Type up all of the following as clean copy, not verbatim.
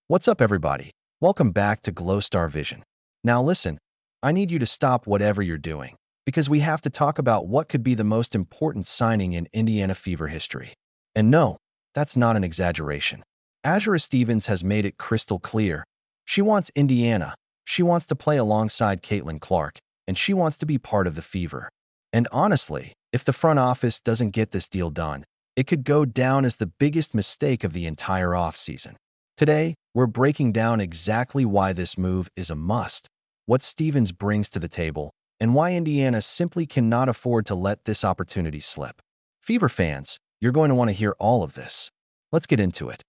What's up, everybody? Welcome back to Glowstar Vision. Now listen, I need you to stop whatever you're doing, because we have to talk about what could be the most important signing in Indiana Fever history. And no, that's not an exaggeration. Azura Stevens has made it crystal clear. She wants Indiana, she wants to play alongside Caitlin Clark, and she wants to be part of the Fever. And honestly, if the front office doesn't get this deal done, it could go down as the biggest mistake of the entire offseason. Today, we're breaking down exactly why this move is a must, what Stevens brings to the table, and why Indiana simply cannot afford to let this opportunity slip. Fever fans, you're going to want to hear all of this. Let's get into it.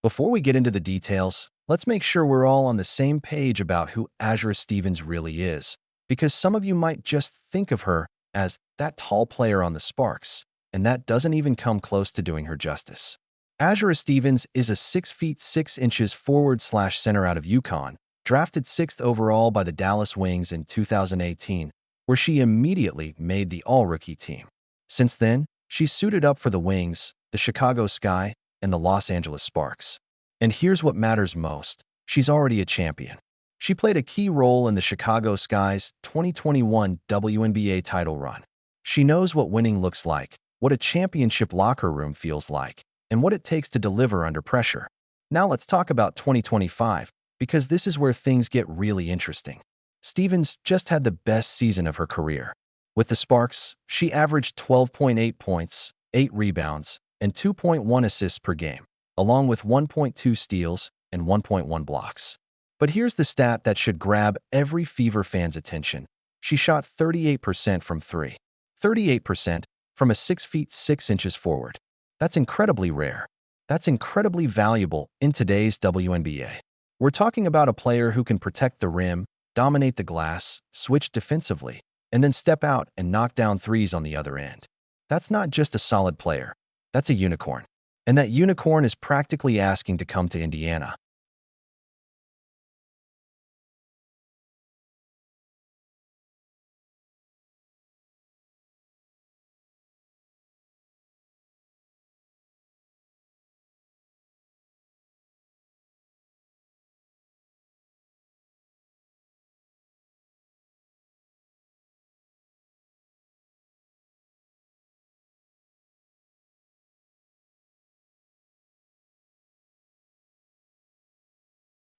Before we get into the details, let's make sure we're all on the same page about who Azura Stevens really is, because some of you might just think of her as that tall player on the Sparks, and that doesn't even come close to doing her justice. Azura Stevens is a 6 feet 6 inches forward/center out of UConn, drafted 6th overall by the Dallas Wings in 2018, where she immediately made the All-Rookie team. Since then, she's suited up for the Wings, the Chicago Sky, and the Los Angeles Sparks. And here's what matters most. She's already a champion. She played a key role in the Chicago Sky's 2021 WNBA title run. She knows what winning looks like, what a championship locker room feels like, and what it takes to deliver under pressure. Now let's talk about 2025, because this is where things get really interesting. Stevens just had the best season of her career. With the Sparks, she averaged 12.8 points, 8 rebounds, and 2.1 assists per game, along with 1.2 steals and 1.1 blocks. But here's the stat that should grab every Fever fan's attention. She shot 38% from three. 38% from a 6 feet 6 inches forward. That's incredibly rare. That's incredibly valuable in today's WNBA. We're talking about a player who can protect the rim, dominate the glass, switch defensively, and then step out and knock down threes on the other end. That's not just a solid player. That's a unicorn. And that unicorn is practically asking to come to Indiana.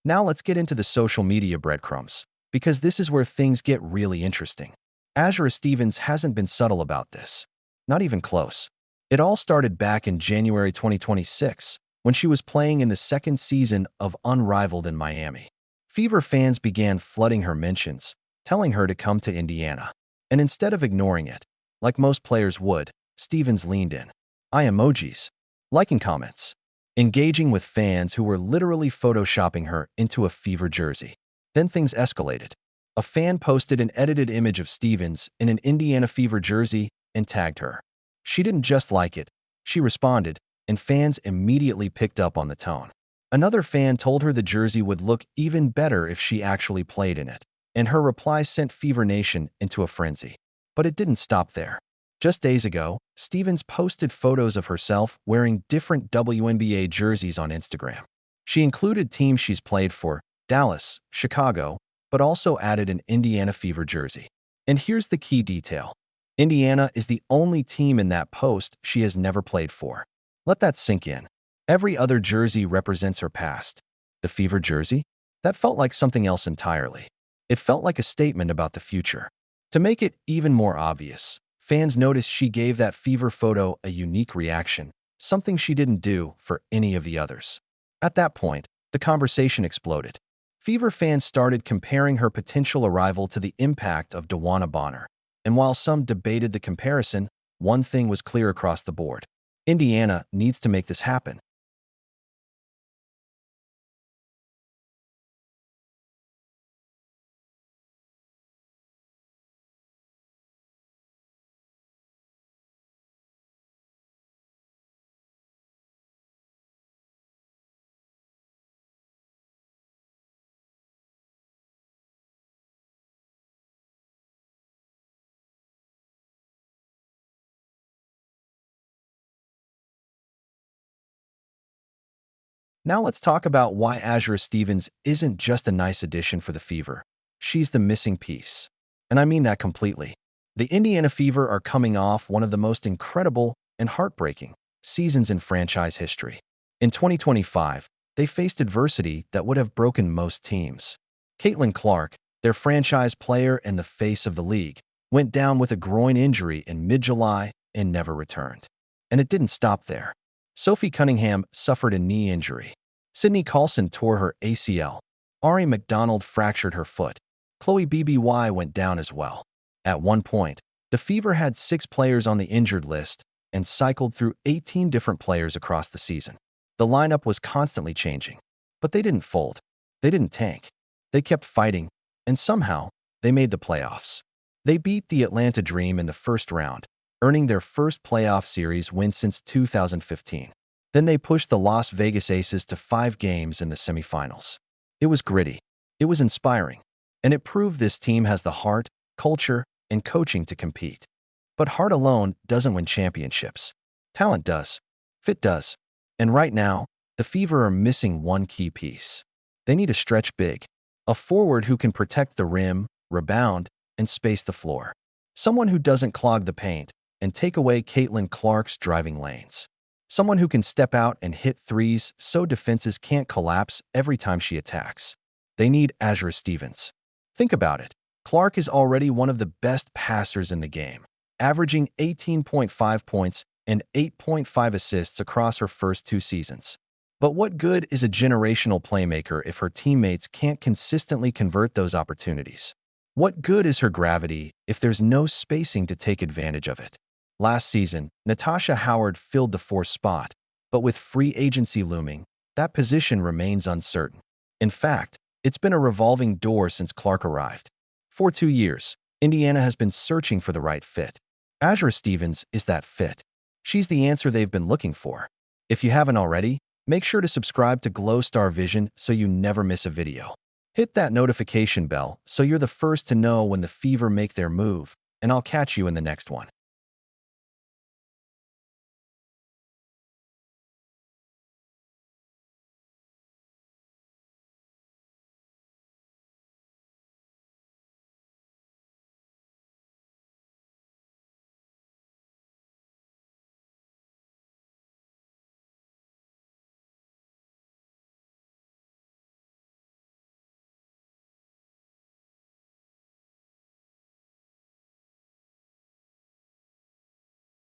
Now let's get into the social media breadcrumbs, because this is where things get really interesting. Azura Stevens hasn't been subtle about this. Not even close. It all started back in January 2026, when she was playing in the second season of Unrivaled in Miami. Fever fans began flooding her mentions, telling her to come to Indiana. And instead of ignoring it, like most players would, Stevens leaned in. I emojis. Liking comments. Engaging with fans who were literally photoshopping her into a Fever jersey. Then things escalated. A fan posted an edited image of Stevens in an Indiana Fever jersey and tagged her. She didn't just like it, she responded, and fans immediately picked up on the tone. Another fan told her the jersey would look even better if she actually played in it, and her reply sent Fever Nation into a frenzy. But it didn't stop there. Just days ago, Stevens posted photos of herself wearing different WNBA jerseys on Instagram. She included teams she's played for, Dallas, Chicago, but also added an Indiana Fever jersey. And here's the key detail. Indiana is the only team in that post she has never played for. Let that sink in. Every other jersey represents her past. The Fever jersey? That felt like something else entirely. It felt like a statement about the future. To make it even more obvious, fans noticed she gave that Fever photo a unique reaction, something she didn't do for any of the others. At that point, the conversation exploded. Fever fans started comparing her potential arrival to the impact of DeWanna Bonner. And while some debated the comparison, one thing was clear across the board. Indiana needs to make this happen. Now let's talk about why Azura Stevens isn't just a nice addition for the Fever. She's the missing piece. And I mean that completely. The Indiana Fever are coming off one of the most incredible and heartbreaking seasons in franchise history. In 2025, they faced adversity that would have broken most teams. Caitlin Clark, their franchise player and the face of the league, went down with a groin injury in mid-July and never returned. And it didn't stop there. Sophie Cunningham suffered a knee injury. Sydney Carlson tore her ACL. Ari McDonald fractured her foot. Chloe BBY went down as well. At one point, the Fever had 6 players on the injured list and cycled through 18 different players across the season. The lineup was constantly changing. But they didn't fold. They didn't tank. They kept fighting, and somehow, they made the playoffs. They beat the Atlanta Dream in the first round, earning their first playoff series win since 2015. Then they pushed the Las Vegas Aces to 5 games in the semifinals. It was gritty. It was inspiring. And it proved this team has the heart, culture, and coaching to compete. But heart alone doesn't win championships. Talent does. Fit does. And right now, the Fever are missing one key piece. They need a stretch big. A forward who can protect the rim, rebound, and space the floor. Someone who doesn't clog the paint and take away Caitlin Clark's driving lanes. Someone who can step out and hit threes so defenses can't collapse every time she attacks. They need Azura Stevens. Think about it. Clark is already one of the best passers in the game, averaging 18.5 points and 8.5 assists across her first 2 seasons. But what good is a generational playmaker if her teammates can't consistently convert those opportunities? What good is her gravity if there's no spacing to take advantage of it? Last season, Natasha Howard filled the 4th spot, but with free agency looming, that position remains uncertain. In fact, it's been a revolving door since Clark arrived. For 2 years, Indiana has been searching for the right fit. Azura Stevens is that fit. She's the answer they've been looking for. If you haven't already, make sure to subscribe to Glow Star Vision so you never miss a video. Hit that notification bell so you're the first to know when the Fever make their move, and I'll catch you in the next one.